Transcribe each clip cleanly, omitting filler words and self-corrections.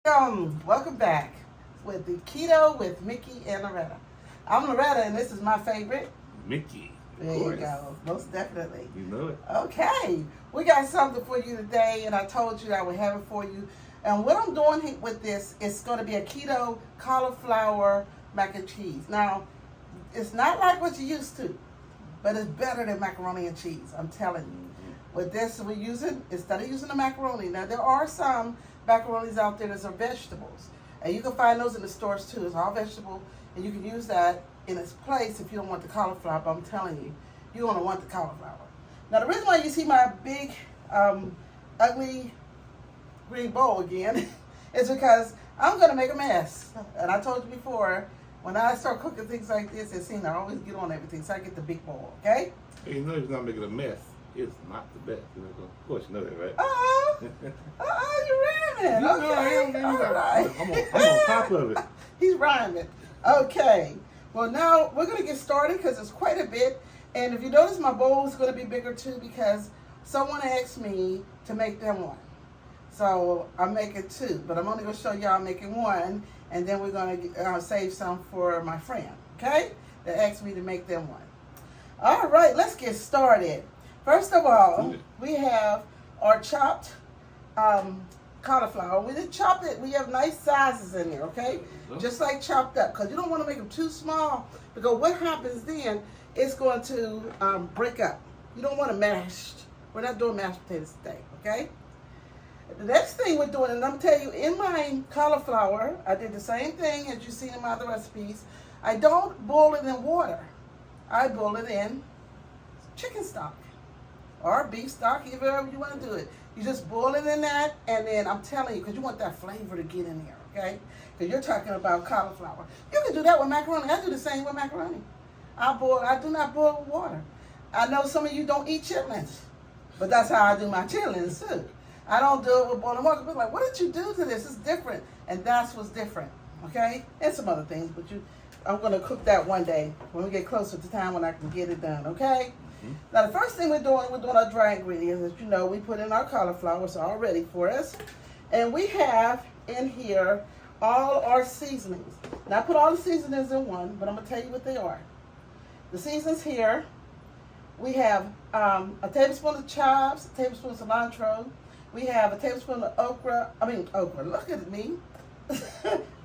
Welcome back with the Keto with Mickey and Loretta. I'm Loretta, and this is my favorite. Mickey. There you go, most definitely. You know it. Okay, we got something for you today, and I told you I would have it for you. And what I'm doing with this is going to be a keto cauliflower mac and cheese. Now, it's not like what you used to, but it's better than macaroni and cheese. I'm telling you. With this, we're using, instead of using the macaroni, now there are some macaronis out there that are vegetables. And you can find those in the stores too. It's all vegetable. And you can use that in its place if you don't want the cauliflower. But I'm telling you, you're going to want the cauliflower. Now, the reason why you see my big, ugly green bowl again is because I'm going to make a mess. And I told you before, when I start cooking things like this, it seems I always get on everything. So I get the big bowl, okay? Hey, you know it's not making a mess. It's not the best. Of course, you know that, right? You're rhyming. You know I am. All right. I'm on top of it. He's rhyming. Okay. Well, now we're going to get started because it's quite a bit. And if you notice, my bowl is going to be bigger too because someone asked me to make them one. So I'm making two, but I'm only going to show y'all making one. And then we're going to save some for my friend, okay? That asked me to make them one. All right, let's get started. First of all, we have our chopped cauliflower. We didn't chop it. We have nice sizes in there, okay? Just like chopped up, because you don't want to make them too small, because what happens then, it's going to break up. You don't want to mashed. We're not doing mashed potatoes today, okay? The next thing we're doing, and I'm going to tell you, in my cauliflower, I did the same thing as you see in my other recipes. I don't boil it in water. I boil it in chicken stock or beef stock, however you want to do it. You just boil it in that, and then I'm telling you, because you want that flavor to get in there, okay? Because you're talking about cauliflower. You can do that with macaroni. I do the same with macaroni. I do not boil with water. I know some of you don't eat chitlins, but that's how I do my chitlins too. I don't do it with boiling water. People are like, what did you do to this? It's different. And that's what's different, okay? And some other things, but I'm going to cook that one day when we get closer to time when I can get it done, okay? Now, the first thing we're doing our dry ingredients. As you know, we put in our cauliflower, it's all ready for us. And we have in here all our seasonings. Now, I put all the seasonings in one, but I'm going to tell you what they are. The seasonings here, we have a tablespoon of chives, a tablespoon of cilantro. We have a tablespoon of okra, look at me,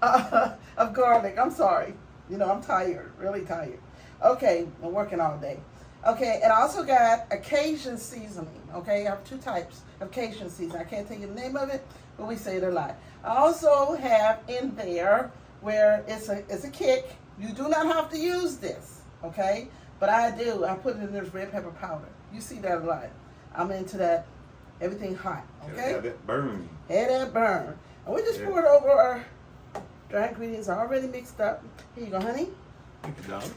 of garlic. I'm sorry. You know, I'm tired, really tired. Okay, I'm working all day. Okay, and I also got a Cajun seasoning. Okay, I have two types of Cajun seasoning. I can't tell you the name of it, but we say it a lot. I also have in there where it's a kick. You do not have to use this, okay? But I do. I put it in this red pepper powder. You see that a lot. I'm into that. Everything hot, okay? Have that burn. Have that burn. And we just poured over our dry ingredients already mixed up. Here you go, honey. Thank you, darling.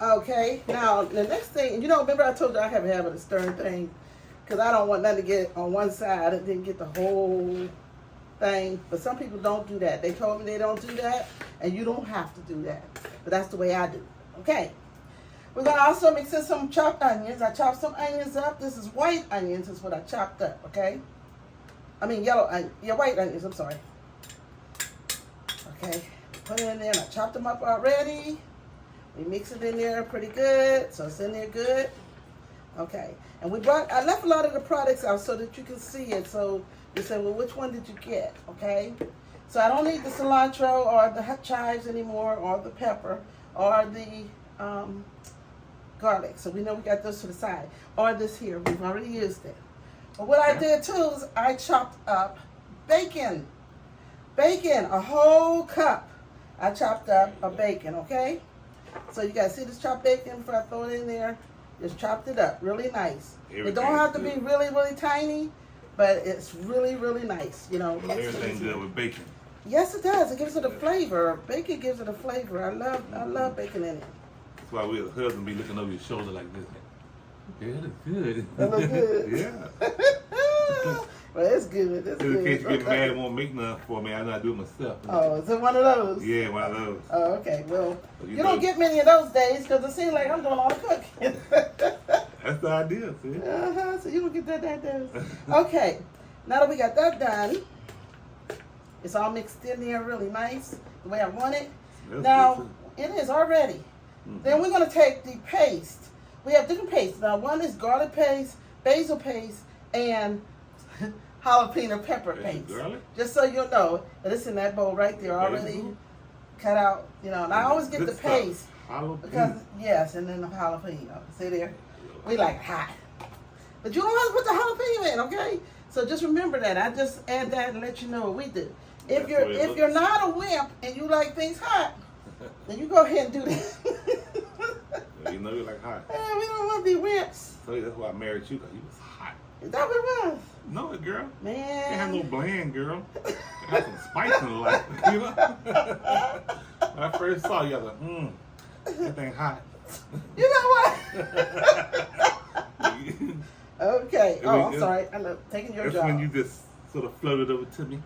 Okay, now the next thing, remember I told you I have a habit of stirring things because I don't want nothing to get on one side and then get the whole thing. But some people don't do that. They told me they don't do that, and you don't have to do that. But that's the way I do. Okay, we're going to also mix in some chopped onions. I chopped some onions up. This is white onions is what I chopped up, okay? I mean white onions, I'm sorry. Okay, put it in there and I chopped them up already. We mix it in there pretty good, so it's in there good. Okay, and I left a lot of the products out so that you can see it. So you say, well, which one did you get? Okay, so I don't need the cilantro or the chives anymore, or the pepper, or the garlic. So we know we got those to the side. Or this here, we've already used it. But what I did too is I chopped up bacon. Bacon, a whole cup. I chopped up a bacon, okay? So you guys see this chopped bacon before I throw it in there? Just chopped it up really nice. It don't have to be really, really tiny, but it's really, really nice. Everything good with bacon. Yes, it does. It gives it a flavor. Bacon gives it a flavor. I love bacon in it. That's why we as a husband be looking over your shoulder like this. Yeah, that looks good. That looks good. Yeah. Well, it's good. It's good. In case you get mad and won't make nothing for me, I know I do it myself. Oh, is it one of those? Yeah, one of those. Oh, okay. Well, you don't get many of those days because it seems like I'm doing all the cooking. That's the idea, see? So you don't get that days. Okay. Now that we got that done, It's all mixed in there really nice, the way I want it. That's Now, good, it is already. Then we're going to take the paste. We have different pastes. Now, one is garlic paste, basil paste, and jalapeno pepper paste. Garlic? Just so you'll know that it's in that bowl right there already cut out. You know, and I always get the paste. Because, yes, and then the jalapeno. See there? We like it hot. But you don't have to put the jalapeno in, okay? So just remember that. I just add that and let you know what we do. If you're not a wimp and you like things hot, then you go ahead and do that. You know you like hot. Yeah, we don't want to be wimps. So that's why I married you, because you was hot. Is that what it was? No, girl. Man. They have no bland, girl. They have some spice in life, you know? When I first saw you, I was like, that thing hot. You know what? Okay. Oh, I'm sorry. I'm taking your That's job. when you just sort of floated over to me.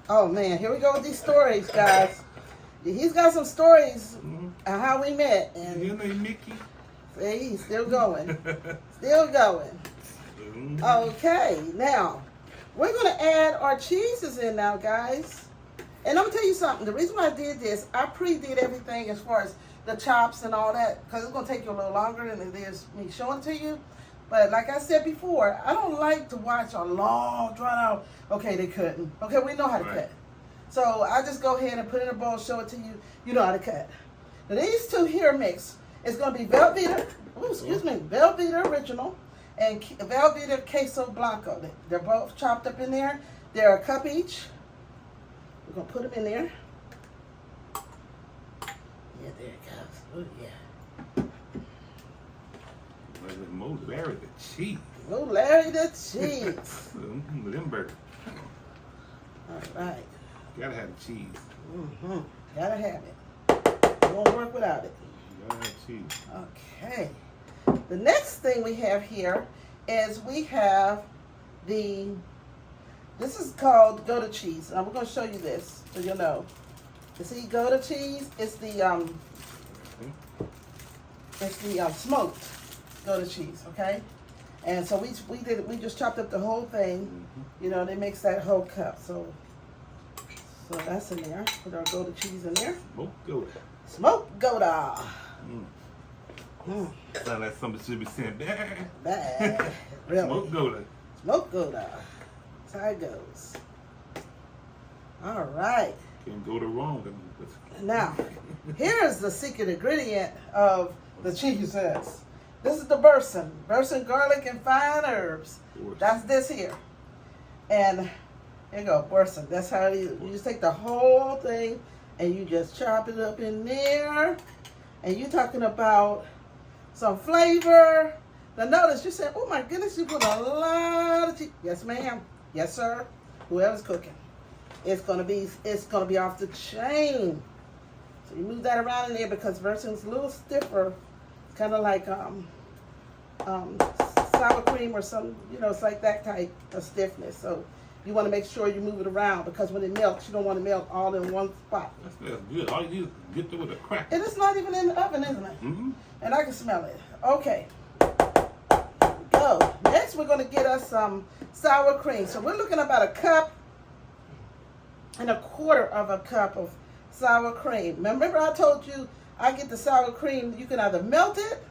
Oh, man. Here we go with these stories, guys. He's got some stories on how we met. And Your name Mickey? see, he's still going. Still going. Okay. Now, we're going to add our cheeses in now, guys. And I'm going to tell you something. The reason why I did this, I pre-did everything as far as the chops and all that, because it's going to take you a little longer than it is me showing it to you. But like I said before, I don't like to watch a long, drawn out, okay, they couldn't. Okay, we know how to cut. So I just go ahead and put it in a bowl, show it to you. You know how to cut. Now these two here mix. It's going to be Velveeta, Velveeta Original and Velveeta Queso Blanco. They're both chopped up in there. They're a cup each. We're going to put them in there. Yeah, there it goes. Oh, yeah. Mo Larry the cheese. Oh, Larry the cheese. Limburg. All right. Gotta have the cheese. Gotta have it. Won't work without it. Gotta have cheese. Okay. The next thing we have here is we have this is called Gouda cheese. Now we're going to show you this so you'll know. You see Gouda cheese? It's the smoked Gouda cheese, okay? And so we just chopped up the whole thing. You know, they mix that whole cup. So that's in there. Put our Gouda cheese in there. Smoked Gouda. Smoked Gouda. Sound like somebody should be saying Bad. Really. Smoked Gouda. Smoked Gouda. That's how it goes. All right. Can't go to wrong. Now, here's the secret ingredient of the cheeses. This is the Burson garlic and fine herbs. That's this here. And here you go, Burson. That's how you just take the whole thing and you just chop it up in there. And you're talking about some flavor. Now notice you said, oh my goodness, you put a lot of cheese. Yes, ma'am. Yes, sir. Whoever's cooking. It's gonna be off the chain. So you move that around in there because Burson's a little stiffer. It's kind of like sour cream or some, it's like that type of stiffness. So you want to make sure you move it around because when it melts, you don't want to melt all in one spot. That smells good. All you do is get there with a crack. And it's not even in the oven, isn't it? And I can smell it. Okay. Go. Next, we're going to get us some sour cream. So we're looking about 1 1/4 cup of sour cream. Remember I told you I get the sour cream. You can either melt it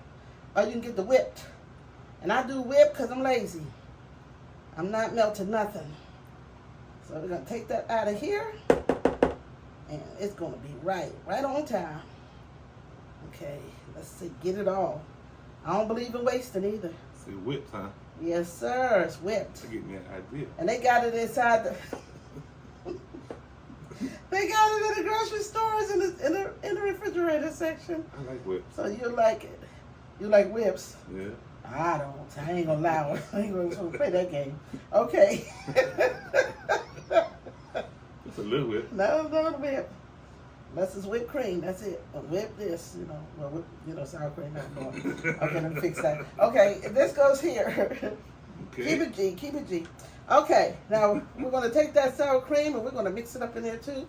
or you can get the whipped. And I do whip because I'm lazy. I'm not melting nothing. So we're going to take that out of here. And it's going to be right on time. Okay, let's see, get it all. I don't believe in wasting either. See, whipped, huh? Yes, sir, it's whipped. That gave me an idea. And they got it inside the... They got it in the grocery stores in the refrigerator section. I like whips. So you like it. You like whips? Yeah. I don't. I ain't gonna lie. I ain't gonna play that game. Okay. It's a little whip. No whip. Unless it's whipped cream, that's it. Whip this, sour cream. Okay, let me fix that. Okay, this goes here. Okay. Keep it G. Okay, now we're going to take that sour cream and we're going to mix it up in there too.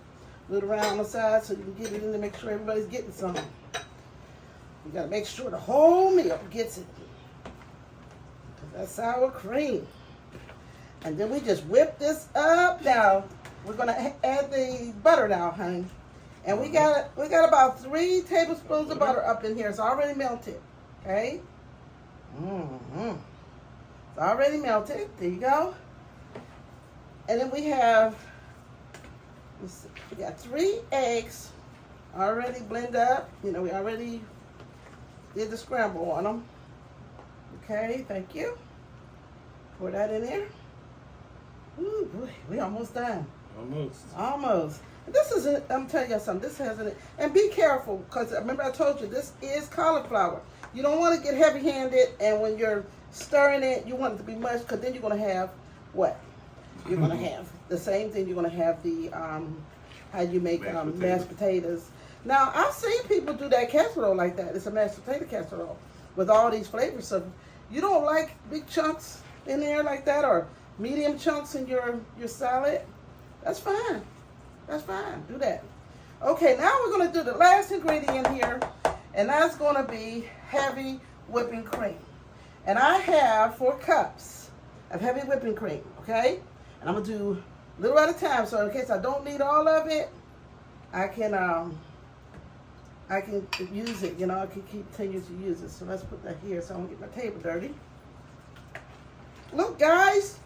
Move it around on the side so you can get it in there, make sure everybody's getting some. You got to make sure the whole meal gets it. That sour cream. And then we just whip this up. Now, we're gonna add the butter now, honey. And we got about 3 tablespoons of butter up in here. It's already melted. Okay? It's already melted. There you go. And then we got 3 eggs already blended up. You know, we already did the scramble on them. Okay, thank you. Pour that in there. Ooh, boy, we almost done. Almost. This is, I'm telling you something, this has it. And be careful, because remember I told you, this is cauliflower. You don't want to get heavy-handed, and when you're stirring it, you want it to be much, because then you're going to have what? You're going to have the same thing. You're going to have the, how you make mashed potatoes. Now, I've seen people do that casserole like that. It's a mashed potato casserole with all these flavors. So you don't like big chunks in there like that, or medium chunks in your salad, that's fine. That's fine. Do that. Okay, now we're going to do the last ingredient here, and that's going to be heavy whipping cream. And I have 4 cups of heavy whipping cream, okay? And I'm going to do a little at a time, so in case I don't need all of it, I can use it, you know, I can continue to use it. So let's put that here so I don't get my table dirty. Look, guys,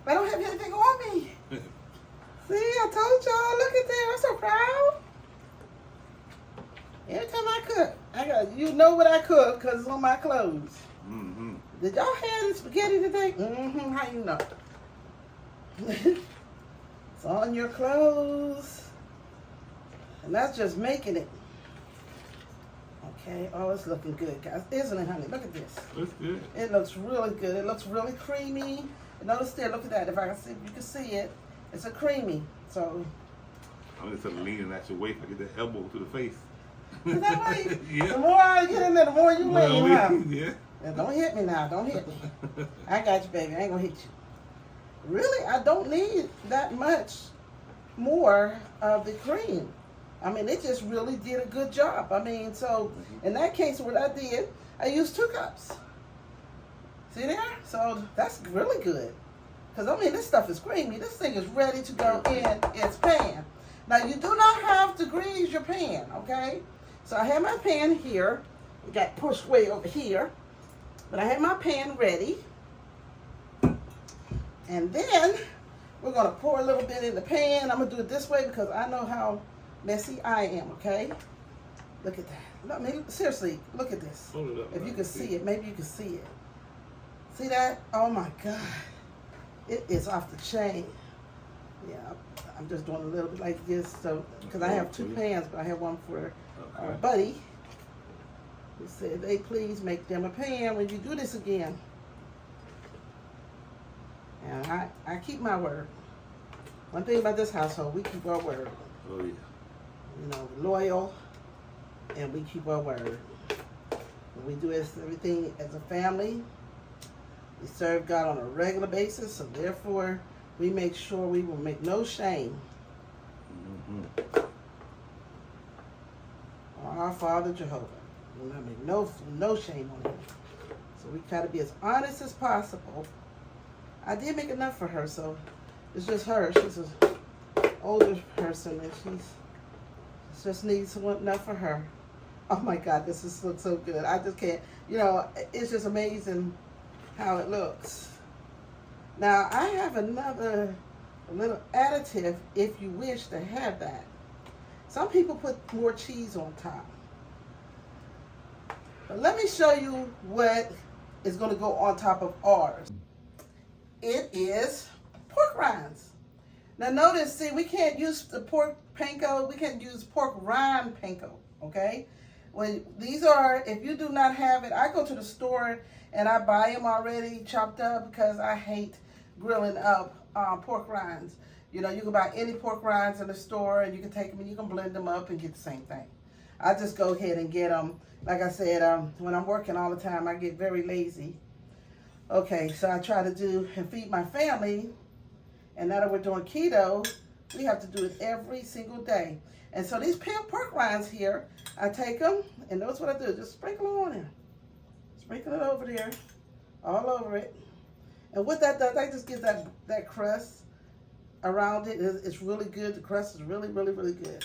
I don't have anything on me. See, I told y'all, look at that, I'm so proud. Every time I cook, you know what I cook because it's on my clothes. Mm-hmm. Did y'all have the spaghetti today? Mm-hmm, how you know? It's on your clothes. And that's just making it. Okay, oh, it's looking good, guys. Isn't it, honey? Look at this. Looks good. It looks really good. It looks really creamy. And notice there, look at that. If you can see it, it's a creamy. So I'm just leaning at your waist. I get that elbow to the face. Is that right? Yeah. The more I get in there, the more you lean, huh? Yeah. Now, don't hit me now. Don't hit me. I got you, baby. I ain't gonna hit you. Really, I don't need that much more of the cream. I mean, it just really did a good job. I mean, so in that case, what I did, I used 2 cups. See there? So that's really good. Because, I mean, this stuff is creamy. This thing is ready to go in its pan. Now, you do not have to grease your pan, okay? So I have my pan here. It got pushed way over here. But I have my pan ready. And then we're going to pour a little bit in the pan. I'm going to do it this way because I know how messy I am, okay? Look at that. No, seriously, look at this. Hold it up. If you can see it, maybe you can see it. See that? Oh, my God. It is off the chain. Yeah, I'm just doing a little bit like this, so because I have 2 pans, but I have one for our buddy. He said, "They please make them a pan when you do this again." And I keep my word. One thing about this household, we keep our word. Oh yeah. You know, loyal, and we keep our word. We do everything as a family. We serve God on a regular basis, so therefore, we make sure we will make no shame. Mm-hmm. Our Father Jehovah will not make no shame on him. So we try to be as honest as possible. I did make enough for her, so it's just her. She's an older person, and she just needs enough for her. Oh my God, this looks so good. I just can't, you know, it's just amazing how it looks. Now, I have another little additive if you wish to have that. Some people put more cheese on top. But let me show you what is going to go on top of ours. It is pork rinds. Now notice, see, we can't use the pork panko. We can't use pork rind panko, okay? When these are, if you do not have it, I go to the store and I buy them already chopped up because I hate grilling up pork rinds. You know, you can buy any pork rinds in the store and you can take them and you can blend them up and get the same thing. I just go ahead and get them. Like I said, when I'm working all the time, I get very lazy. Okay, so I try to do and feed my family. And now that we're doing keto, we have to do it every single day. And so these pork rinds here, I take them, and notice what I do. Just sprinkle them on there. Sprinkle it over there, all over it. And what that does, that just gives that crust around it. It's really good. The crust is really, really, really good.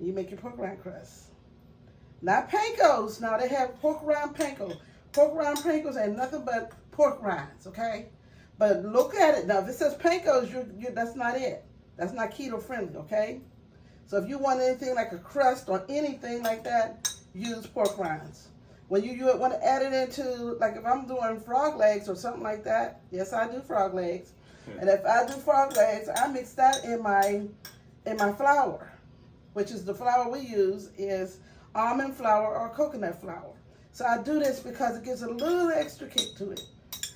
You make your pork rind crust. Not pancos. Now they have pork rind panko. Pork rind pancos ain't nothing but pork rinds, okay? But look at it. Now, if it says pancos, that's not it. That's not keto friendly, okay? So if you want anything like a crust or anything like that, use pork rinds. When you want to add it into, like if I'm doing frog legs or something like that, yes, I do frog legs. And if I do frog legs, I mix that in my flour, which is the flour we use is almond flour or coconut flour. So I do this because it gives a little extra kick to it.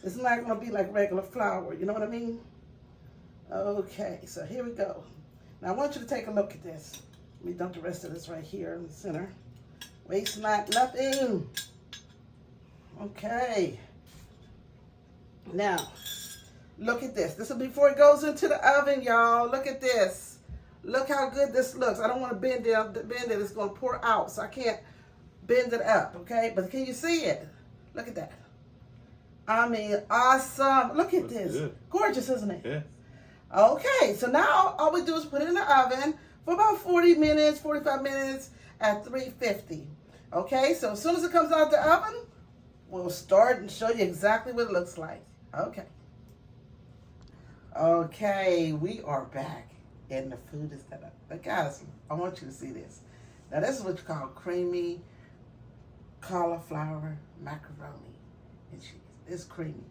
It's not going to be like regular flour, you know what I mean? Okay, so here we go. Now I want you to take a look at this. Let me dump the rest of this right here in the center. Waste not nothing. Okay. Now, look at this. This is before it goes into the oven, y'all. Look at this. Look how good this looks. I don't want to bend it. It's going to pour out, so I can't bend it up, okay? But can you see it? Look at that. I mean, awesome. Look at this. Good. Gorgeous, isn't it? Yeah. Okay, so now all we do is put it in the oven for about 40 minutes, 45 minutes at 350. Okay, so as soon as it comes out the oven, we'll start and show you exactly what it looks like. Okay. Okay, we are back and the food is done. But guys, I want you to see this. Now this is what you call creamy cauliflower macaroni and cheese. It's creamy.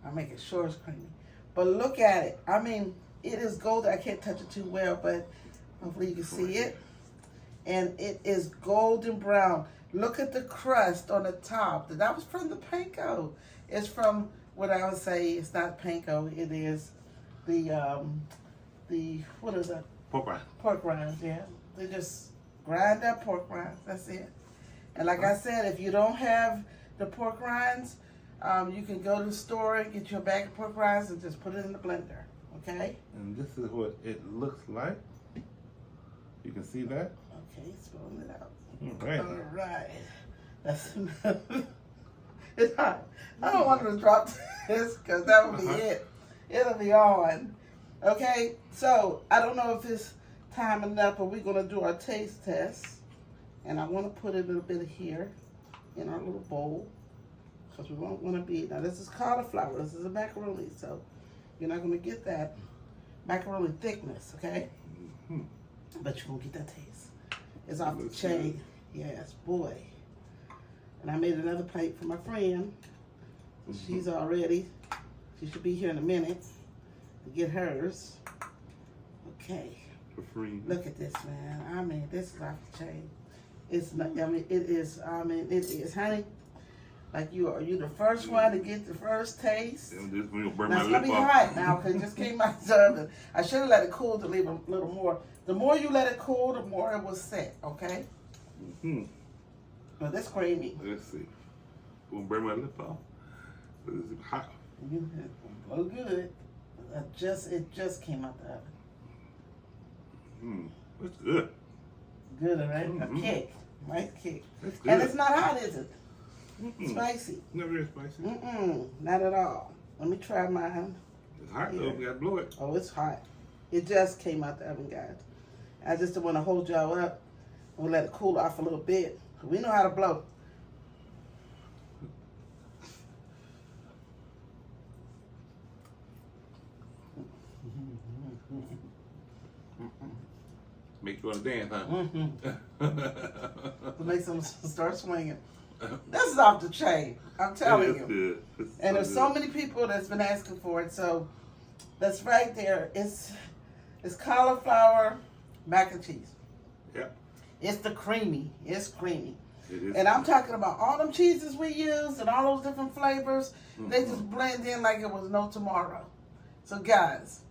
I'll make it sure it's creamy. But look at it. I mean, it is golden. I can't touch it too well, but hopefully you can see it. And it is golden brown. Look at the crust on the top. That was from the panko. It's from what I would say, it's not panko. It is the what is that? Pork rind. Pork rinds, yeah. They just grind up pork rinds. That's it. And like I said, if you don't have the pork rinds, you can go to the store and get you a bag of pork rinds and just put it in the blender. Okay? And this is what it looks like. You can see that. Okay, spilling it out. All right. All right. That's enough. It's hot. I don't want to drop this because that will be it. It'll be on. Okay, so I don't know if it's time enough, but we're going to do our taste test. And I want to put a little bit here in our little bowl because we won't want to be. Now, this is cauliflower. This is a macaroni, so you're not going to get that macaroni thickness, okay? Mm-hmm. But you're going to get that taste. It's off the chain. Yes, boy. And I made another plate for my friend. Mm-hmm. She's all ready. She should be here in a minute to get hers. Okay. For free. Look at this, man. I mean, this is off the chain. It's not, I mean, it is, honey. Like you the first one to get the first taste. And this will burn now, my it's going to be hot now because it just came out of the oven. I should have let it cool to leave a little more. The more you let it cool, the more it will set, okay? Mm-hmm. But that's creamy. Let's see. Will burn my lip off. But it's hot. Blow good. It just came out the oven. It's good. Good, right? Mm-hmm. A kick. Nice kick. That's good. And it's not hot, is it? Mm-mm. Spicy. Not very spicy. Not at all. Let me try mine. It's hot though. Here. You gotta blow it. Oh, it's hot. It just came out the oven, guys. I just don't want to hold y'all up. We'll let it cool off a little bit. We know how to blow. Make you want to dance, huh? It makes them start swinging. This is off the chain. I'm telling you. Good. And there's so many people that's been asking for it. So that's right there. It's cauliflower mac and cheese. Yeah. It's the creamy. It's creamy. It is. And I'm talking about all them cheeses we use and all those different flavors. They just blend in like it was no tomorrow. So guys,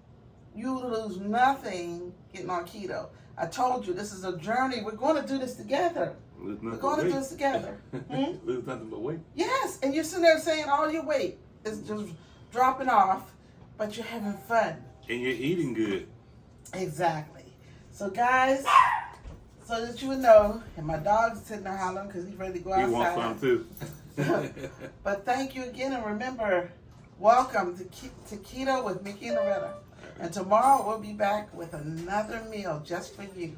you lose nothing getting on keto. I told you this is a journey. We're going to do this together. We're going to do this together. Lose nothing but weight. Yes, and you're sitting there saying all your weight is just dropping off, but you're having fun. And you're eating good. Exactly. So guys, so that you would know, and my dog's sitting there hollering because he's ready to go outside. He wants some too. But thank you again, and remember, welcome to Keto with Mickey and Loretta. And tomorrow we'll be back with another meal just for you.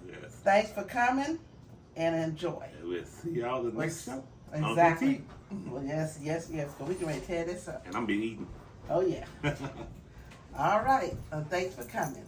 Yes. Thanks for coming and enjoy. We'll see y'all the next show. Exactly. Well, yes. But we can ready to tear this up. And I'm be eating. Oh, yeah. All right. Thanks for coming.